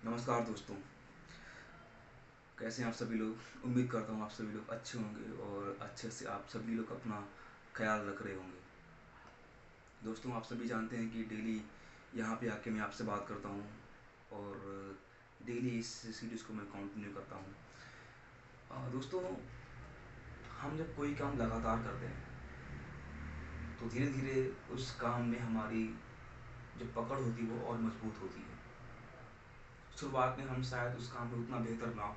नमस्कार दोस्तों। कैसे हैं आप सभी लोग। उम्मीद करता हूँ आप सभी लोग अच्छे होंगे और अच्छे से आप सभी लोग अपना ख्याल रख रहे होंगे। दोस्तों, आप सभी जानते हैं कि डेली यहाँ पे आके मैं आपसे बात करता हूँ और डेली इस सीरीज़ को मैं कंटिन्यू करता हूँ। दोस्तों, हम जब कोई काम लगातार करते हैं तो धीरे धीरे उस काम में हमारी जो पकड़ होती है वो और मजबूत होती है। शुरुआत में हम शायद उस काम में उतना बेहतर ना हो,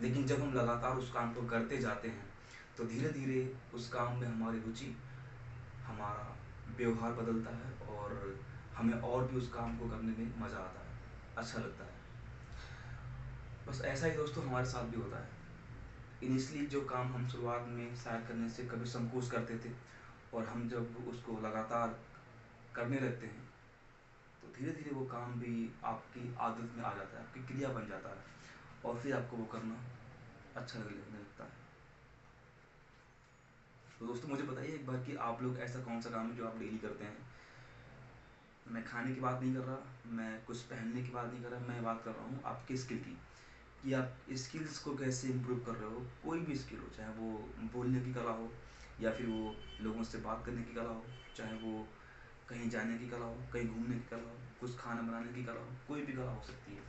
लेकिन जब हम लगातार उस काम को करते जाते हैं तो धीरे धीरे उस काम में हमारी रुचि, हमारा व्यवहार बदलता है और हमें और भी उस काम को करने में मज़ा आता है, अच्छा लगता है। बस ऐसा ही दोस्तों हमारे साथ भी होता है। इनिशियली जो काम हम शुरुआत में शायद करने से कभी संकोच करते थे, और हम जब उसको लगातार करने लगते हैं तो धीरे धीरे वो काम भी आपकी आदत में आ जाता है, आपकी क्रिया बन जाता है और फिर आपको वो करना अच्छा लगने लगता है। तो दोस्तों, मुझे बताइए एक बार कि आप लोग ऐसा कौन सा काम है जो आप डेली करते हैं। मैं खाने की बात नहीं कर रहा, मैं कुछ पहनने की बात नहीं कर रहा, मैं बात कर रहा हूँ आपकी स्किल की, कि आप स्किल्स को कैसे इम्प्रूव कर रहे हो। कोई भी स्किल हो, चाहे वो बोलने की कला हो, या फिर वो लोगों से बात करने की कला हो, चाहे वो कहीं जाने की कला हो, कहीं घूमने की कला हो, कुछ खाना बनाने की कला हो, कोई भी कला हो सकती है।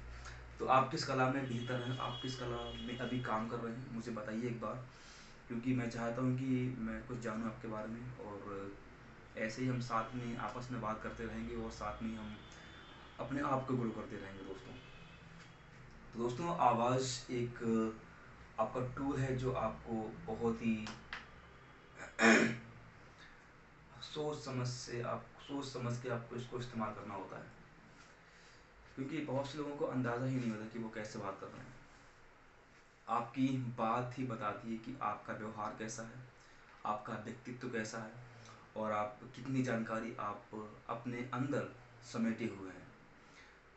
तो आप किस कला में बेहतर हैं, आप किस कला में अभी काम कर रहे हैं, मुझे बताइए एक बार। क्योंकि मैं चाहता हूँ कि मैं कुछ जानूँ आपके बारे में, और ऐसे ही हम साथ में आपस में बात करते रहेंगे और साथ में हम अपने आप को ग्रो करते रहेंगे दोस्तों। तो दोस्तों, आवाज़ एक आपका टूल है जो आपको बहुत ही सोच समझ के आपको इसको इस्तेमाल करना होता है। क्योंकि बहुत से लोगों को अंदाज़ा ही नहीं होता कि वो कैसे बात कर रहे हैं। आपकी बात ही बताती है कि आपका व्यवहार कैसा है, आपका व्यक्तित्व कैसा है, और आप कितनी जानकारी आप अपने अंदर समेटे हुए हैं।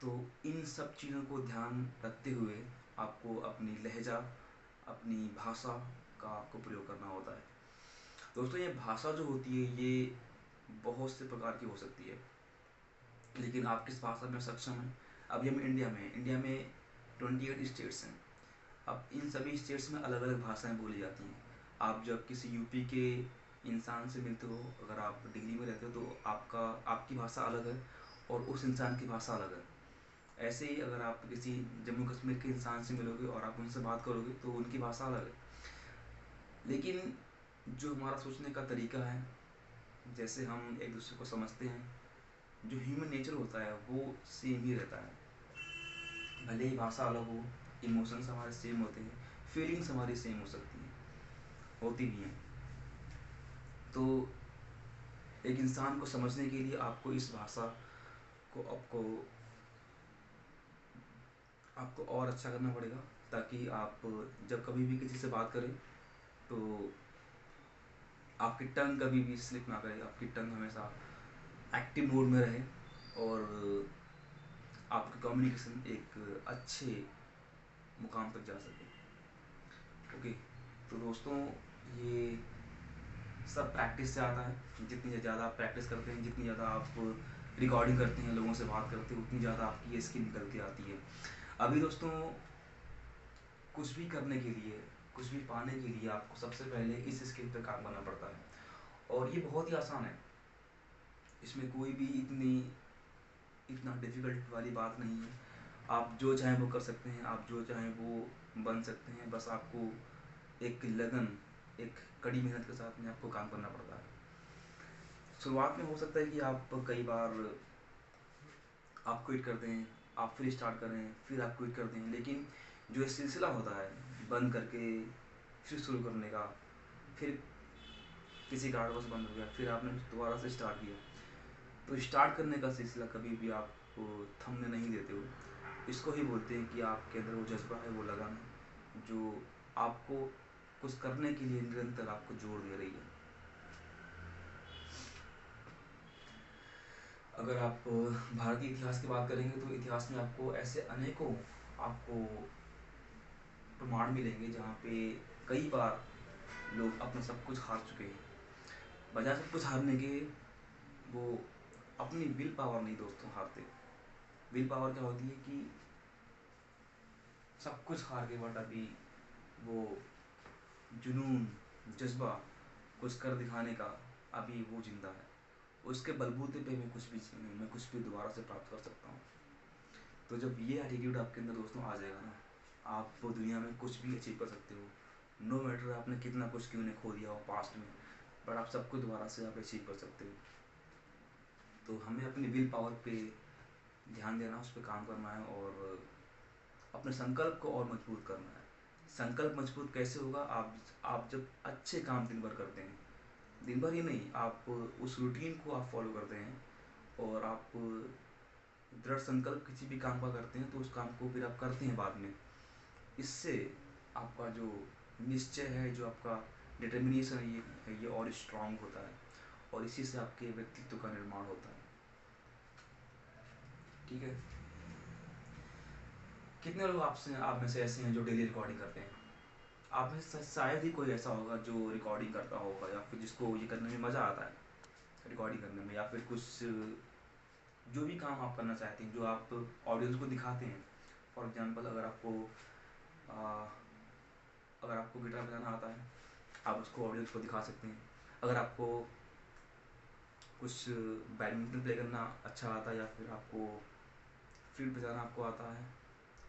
तो इन सब चीज़ों को ध्यान रखते हुए आपको अपनी लहजा, अपनी भाषा का आपको प्रयोग करना होता है। दोस्तों, ये भाषा जो होती है ये बहुत से प्रकार की हो सकती है, लेकिन आप किस भाषा में सक्षम हैं। अभी हम इंडिया में हैं, इंडिया में 28 स्टेट्स हैं। अब इन सभी स्टेट्स में अलग अलग भाषाएं बोली जाती हैं। आप जब किसी यूपी के इंसान से मिलते हो, अगर आप दिल्ली में रहते हो, तो आपकी भाषा अलग है और उस इंसान की भाषा अलग है। ऐसे ही अगर आप किसी जम्मू कश्मीर के इंसान से मिलोगे और आप उनसे बात करोगे तो उनकी भाषा अलग है। लेकिन जो हमारा सोचने का तरीका है, जैसे हम एक दूसरे को समझते हैं, जो ह्यूमन नेचर होता है वो सेम ही रहता है। भले ही भाषा अलग हो, इमोशंस हमारे सेम होते हैं, फीलिंग्स हमारी सेम हो सकती हैं, होती भी हैं। तो एक इंसान को समझने के लिए आपको इस भाषा को आपको और अच्छा करना पड़ेगा, ताकि आप जब कभी भी किसी से बात करें तो आपकी टंग कभी भी स्लिप ना करे, आपकी टंग हमेशा एक्टिव मोड में रहे और आपकी कम्युनिकेशन एक अच्छे मुकाम तक जा सके। ओके। तो दोस्तों, ये सब प्रैक्टिस से आता है। जितनी ज़्यादा आप प्रैक्टिस करते हैं, जितनी ज़्यादा आप रिकॉर्डिंग करते हैं, लोगों से बात करते हैं, उतनी ज़्यादा आपकी ये स्किल निकल के आती है। अभी दोस्तों, कुछ भी करने के लिए, कुछ भी पाने के लिए आपको सबसे पहले इस स्किल पे काम करना पड़ता है, और ये बहुत ही आसान है। इसमें कोई भी इतना डिफ़िकल्ट वाली बात नहीं है। आप जो चाहें वो कर सकते हैं, आप जो चाहें वो बन सकते हैं। बस आपको एक लगन, एक कड़ी मेहनत के साथ में आपको काम करना पड़ता है। शुरुआत में हो सकता है कि आप कई बार आप क्विट कर दें, आप फिर स्टार्ट करें, फिर आप क्विट कर दें, लेकिन जो ये सिलसिला होता है बंद करके फिर शुरू करने का, फिर किसी कारणवश बंद हो गया, फिर आपने दोबारा से स्टार्ट किया, तो स्टार्ट करने का सिलसिला कभी भी आप थमने नहीं देते हो। इसको ही बोलते हैं कि आपके अंदर वो जज्बा है, वो लगन है, जो आपको कुछ करने के लिए निरंतर आपको जोर दे रही है। अगर आप भारतीय इतिहास की बात करेंगे तो इतिहास में आपको ऐसे अनेकों आपको प्रमाण मिलेंगे जहाँ पे कई बार लोग अपना सब कुछ हार चुके हैं। बजाय सब कुछ हारने के, वो अपनी विल पावर नहीं दोस्तों हारते। विल पावर क्या होती है कि सब कुछ हार के, बट अभी वो जुनून, जज्बा कुछ कर दिखाने का अभी वो जिंदा है। उसके बलबूते पे मैं कुछ भी मैं कुछ भी दोबारा से प्राप्त कर सकता हूँ। तो जब ये एटीट्यूड आपके अंदर दोस्तों आ जाएगा ना, आप वो दुनिया में कुछ भी अचीव कर सकते हो। नो मैटर आपने कितना कुछ क्यों नहीं खो दिया हो पास्ट में, बट आप सबको दोबारा से आप अचीव कर सकते हो। तो हमें अपनी विल पावर पे ध्यान देना, उस पर काम करना है और अपने संकल्प को और मजबूत करना है। संकल्प मजबूत कैसे होगा? आप जब अच्छे काम दिन भर करते हैं, दिन भर ही नहीं, आप उस रूटीन को आप फॉलो करते हैं और आप दृढ़ संकल्प किसी भी काम का करते हैं, तो उस काम को फिर आप करते हैं बाद में। इससे आपका जो निश्चय है, जो आपका डिटर्मिनेशन है, ये और स्ट्रांग होता है और इसी से आपके व्यक्तित्व का निर्माण होता है। ठीक है। कितने लोग आप में से ऐसे हैं जो डेली रिकॉर्डिंग करते हैं? आप में से शायद ही कोई ऐसा होगा जो रिकॉर्डिंग करता होगा, या फिर जिसको ये करने में मज़ा आता है, रिकॉर्डिंग करने में, या फिर कुछ जो भी काम आप करना चाहते हैं, जो आप ऑडियंस को दिखाते हैं। फॉर एग्जांपल, आ, अगर आपको गिटार बजाना आता है, आप उसको ऑडियंस को दिखा सकते हैं। अगर आपको कुछ बैडमिंटन प्ले करना अच्छा आता है, या फिर आपको फ्लूट बजाना आपको आता है,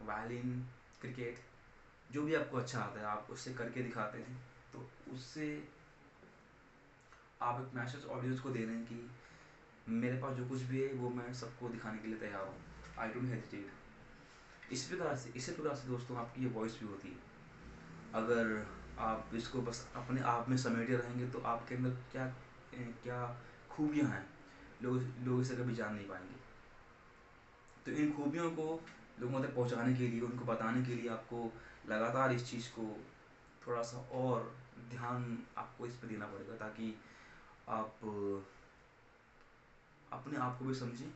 वायलिन, क्रिकेट, जो भी आपको अच्छा आता है आप उससे करके दिखाते हैं, तो उससे आप एक मैसेज ऑडियंस को दे रहे हैं कि मेरे पास जो कुछ भी है वो मैं सबको दिखाने के लिए तैयार हूँ, आई डोंट हेजिटेट। इसी प्रकार से दोस्तों आपकी ये वॉइस भी होती है। अगर आप इसको बस अपने आप में समेटे रहेंगे तो आपके अंदर क्या क्या खूबियाँ हैं, लोग इसे कभी जान नहीं पाएंगे। तो इन खूबियों को लोगों तक पहुंचाने के लिए, उनको बताने के लिए आपको लगातार इस चीज़ को थोड़ा सा और ध्यान आपको इस पर देना पड़ेगा, ताकि आप अपने आप को भी समझें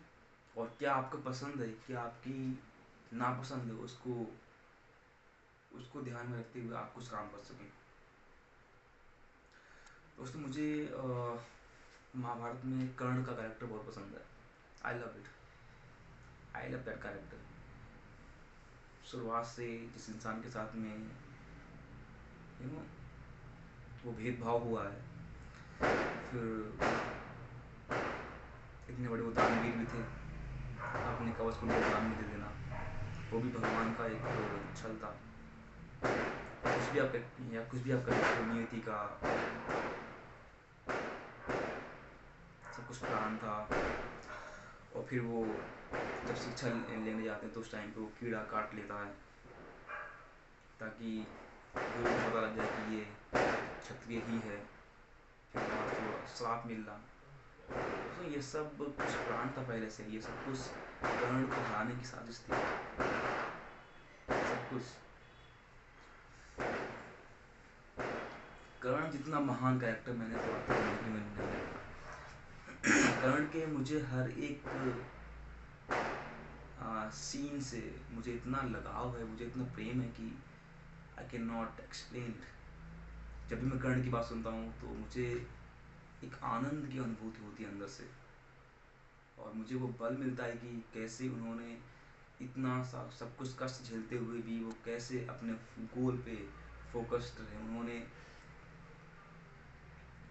और क्या आपको पसंद है, क्या आपकी नापसंद है, उसको उसको ध्यान में रखते हुए आप कुछ काम कर सकें। दोस्तों मुझे महाभारत में कर्ण का कैरेक्टर बहुत पसंद है। I love it, I love that character. शुरुआत से जिस इंसान के साथ में वो भेदभाव हुआ है, फिर इतने बड़े वो दानवीर भी थे, अपने कवच को दान में दे देना, वो भी भगवान का एक छल था। कुछ भी आप करें, नियति का सब कुछ प्लान था। और फिर वो जब शिक्षा लेने जाते हैं तो उस टाइम पे वो कीड़ा काट लेता है, ताकि गुरु को पता लग जाए कि ये क्षत्रिय ही है, फिर वहाँ तो श्राप मिलना। तो ये सब कुछ प्लान था पहले से, ये सब कुछ कर्ण को हराने की साजिश थी, सब कुछ। कर्ण जितना महान कैरेक्टर मैंने तो जिंदगी में नहीं देखा। कर्ण के मुझे हर एक सीन से मुझे इतना लगाव है, मुझे इतना प्रेम है कि आई कैन नॉट एक्सप्लेन। जब भी मैं कर्ण की बात सुनता हूँ तो मुझे एक आनंद की अनुभूति होती है अंदर से, और मुझे वो बल मिलता है कि कैसे उन्होंने इतना सब कुछ कष्ट झेलते हुए भी वो कैसे अपने गोल पे फोकस्ड रहे।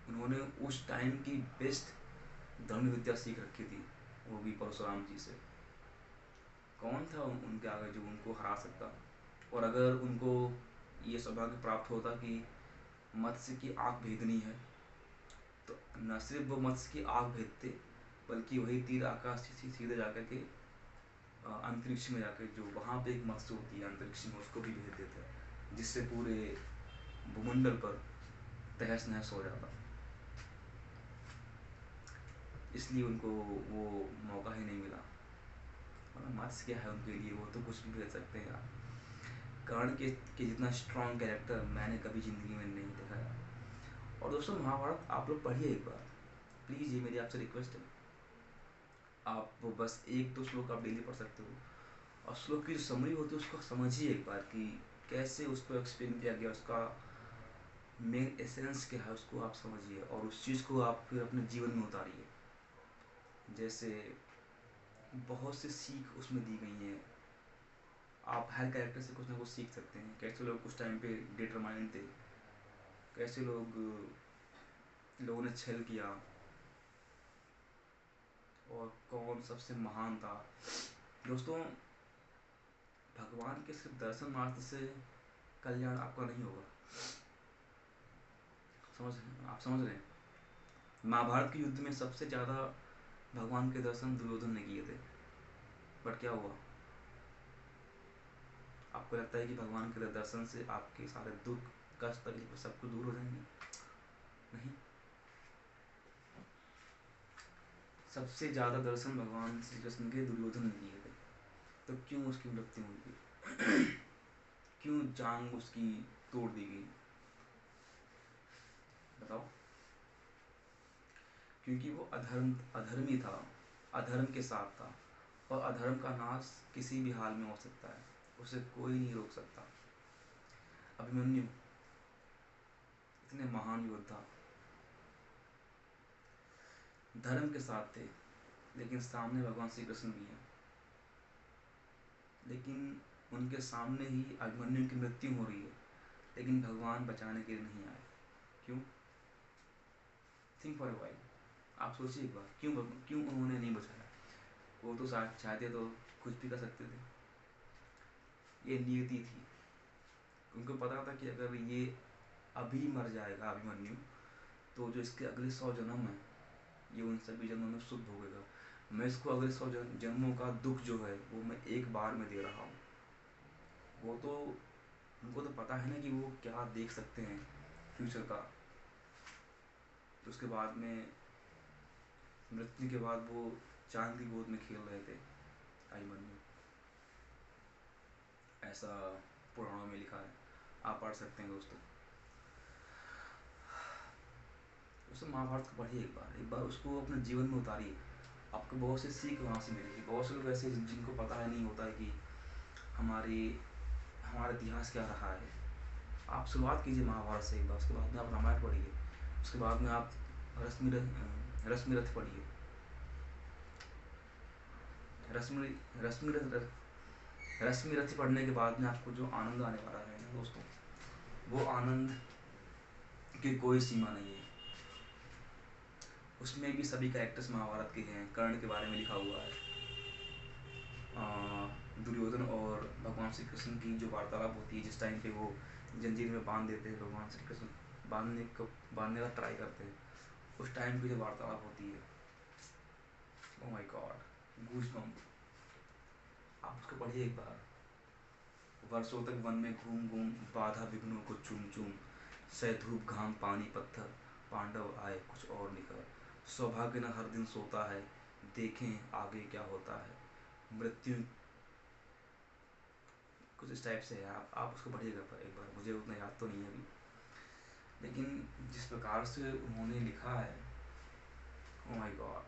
उन्होंने उस टाइम की बेस्ट धनुर्विद्या विद्या सीख रखी थी, वो भी परशुराम जी से। कौन था उनके आगे जो उनको हरा सकता? और अगर उनको ये सौभाग्य प्राप्त होता कि मत्स्य की आँख भेदनी है, तो न सिर्फ वो मत्स्य की आँख भेदते, बल्कि वही तीर आकाश से सीधे जाकर के अंतरिक्ष में जाकर, जो वहाँ पे एक मत्स्य होती है अंतरिक्ष में, उसको भी भेज देते हैं, जिससे पूरे भूमंडल पर तहस नहस हो जाता। इसलिए उनको वो मौका ही नहीं मिला। और मत्स्य क्या है उनके लिए, वो तो कुछ भी भेज सकते हैं यार। कर्ण के जितना स्ट्रॉन्ग कैरेक्टर मैंने कभी ज़िंदगी में नहीं देखा है। और दोस्तों महाभारत आप लोग पढ़िए एक बार, प्लीज़, ये मेरी आपसे रिक्वेस्ट है। आप बस एक दो श्लोक आप डेली पढ़ सकते हो, और श्लोक की जो समरी होती है उसको समझिए एक बार कि कैसे उसको एक्सप्लेन किया गया, उसका मेन एसेंस क्या है, उसको आप समझिए और उस चीज़ को आप फिर अपने जीवन में उतारिए। जैसे बहुत सी सीख उसमें दी गई हैं, आप हर कैरेक्टर से कुछ ना कुछ सीख सकते हैं। कैसे लोग उस टाइम पे डिटरमाइंड थे, कैसे लोगों ने छल किया, और कौन सबसे महान था। दोस्तों, भगवान के सिर्फ दर्शन मात्र से कल्याण आपका नहीं होगा। आप समझ रहे हैं? महाभारत के युद्ध में सबसे ज़्यादा भगवान के दर्शन दुर्योधन ने किए थे, बट क्या हुआ? आपको लगता है कि भगवान के दर्शन से आपके सारे दुख, कष्ट, तकलीफ सब कुछ दूर हो जाएंगे? नहीं। सबसे ज़्यादा दर्शन भगवान श्री कृष्ण के दुर्योधन ने किए थे, तो क्यों उसकी मृत्यु हुई थी? क्यों जांग उसकी तोड़ दी गई? बताओ। क्योंकि वो अधर्मी था, अधर्म के साथ था, और अधर्म का नाश किसी भी हाल में हो सकता है, उसे कोई नहीं रोक सकता। अभिमन्यु इतने महान योद्धा, धर्म के साथ थे, लेकिन सामने भगवान श्री कृष्ण भी हैं, लेकिन उनके सामने ही अभिमन्यु की मृत्यु हो रही है, लेकिन भगवान बचाने के लिए नहीं आए। क्यों? Think for a while. आप सोचिए एक बार, क्यों उन्होंने नहीं बचाया? वो तो चाहते तो कुछ भी कर सकते थे। ये नियति थी। उनको पता था कि अगर ये अभी मर जाएगा अभिमन्यु, तो जो इसके अगले 100 जन्म हैं, ये उन सभी जन्मों में शुद्ध होगा। मैं इसको अगले 100 जन्मों का दुख जो है वो मैं एक बार में दे रहा हूँ। वो तो उनको तो पता है ना कि वो क्या देख सकते हैं फ्यूचर का। तो उसके बाद में, मृत्यु के बाद, वो चांद की गोद में खेल रहे थे अभिमन्यु। ऐसा पुराणों में लिखा है, आप पढ़ सकते हैं दोस्तों। उससे महाभारत को पढ़िए एक बार उसको अपने जीवन में उतारिए। आपको बहुत सी सीख वहाँ से मिलेगी। बहुत से लोग ऐसे जिनको पता है नहीं होता है कि हमारा इतिहास क्या रहा है। आप शुरुआत कीजिए महाभारत से एक बार, उसके बाद में आप रामायण पढ़िए, उसके बाद में आप रश्मि रथ पढ़िए। रश्मि रश्मि रथ रश्मि रथ पढ़ने के बाद में आपको जो आनंद आने वाला है ना दोस्तों, वो आनंद की कोई सीमा नहीं है। उसमें भी सभी कैरेक्टर्स महाभारत के हैं। कर्ण के बारे में लिखा हुआ है। दुर्योधन और भगवान श्री कृष्ण की जो वार्तालाप होती है, जिस टाइम पे वो जंजीर में बांध देते हैं, भगवान श्री कृष्ण बांधने का ट्राई करते हैं, उस टाइम की जो वार्तालाप होती है, ओह माय गॉड, गूज़बम्प। आप उसको पढ़िए एक बार। वर्षों तक वन में घूम घूम बाधा विघ्नों को चूम चूम, सह धूप घाम पानी पत्थर, पांडव आए कुछ और निकल, सौभाग्य न हर दिन सोता है, देखें आगे क्या होता है, मृत्यु। कुछ इस टाइप से है। आप उसको पढ़िएगा एक बार। मुझे उतना याद तो नहीं है अभी, लेकिन जिस प्रकार से उन्होंने लिखा है, ओह माय गॉड,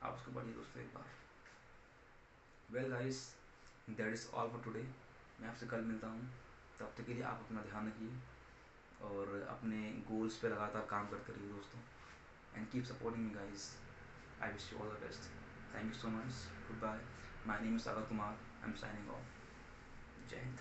आप उसको पढ़िए दोस्तों एक बार। Well guys, that is all for today. मैं आपसे कल मिलता हूँ। तब तक के लिए आप अपना ध्यान रखिए और अपने गोल्स पे लगातार काम करते रहिए दोस्तों। And keep supporting me guys. I wish you all the best. Thank you so much. Good bye. My name is Sagar Kumar. I am signing off. जय हिंद।